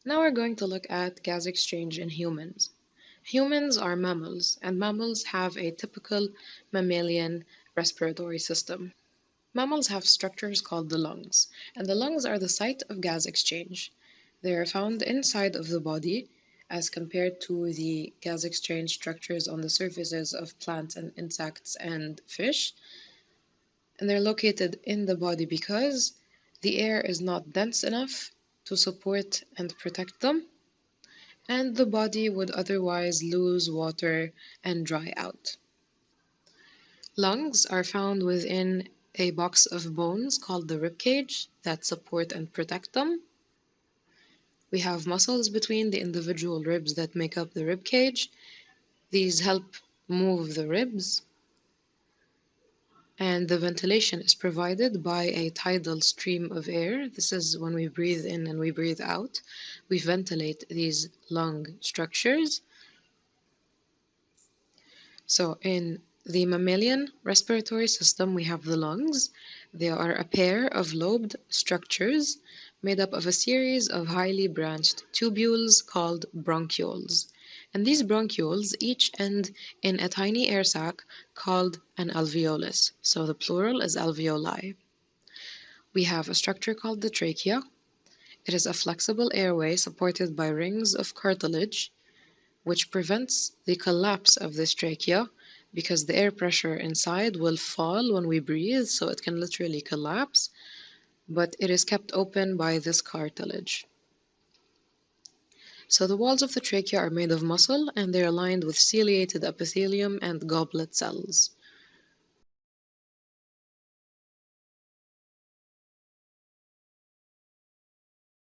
Now we're going to look at gas exchange in humans. Humans are mammals, and mammals have a typical mammalian respiratory system. Mammals have structures called the lungs, and the lungs are the site of gas exchange. They are found inside of the body as compared to the gas exchange structures on the surfaces of plants and insects and fish. And they're located in the body because the air is not dense enough to support and protect them, and the body would otherwise lose water and dry out. Lungs are found within a box of bones called the rib cage that support and protect them. We have muscles between the individual ribs that make up the rib cage. These help move the ribs, and the ventilation is provided by a tidal stream of air. This is when we breathe in and we breathe out. We ventilate these lung structures. So in the mammalian respiratory system, we have the lungs. They are a pair of lobed structures made up of a series of highly branched tubules called bronchioles. And these bronchioles each end in a tiny air sac called an alveolus. So the plural is alveoli. We have a structure called the trachea. It is a flexible airway supported by rings of cartilage, which prevents the collapse of this trachea because the air pressure inside will fall when we breathe, so it can literally collapse, but it is kept open by this cartilage. So the walls of the trachea are made of muscle and they're lined with ciliated epithelium and goblet cells.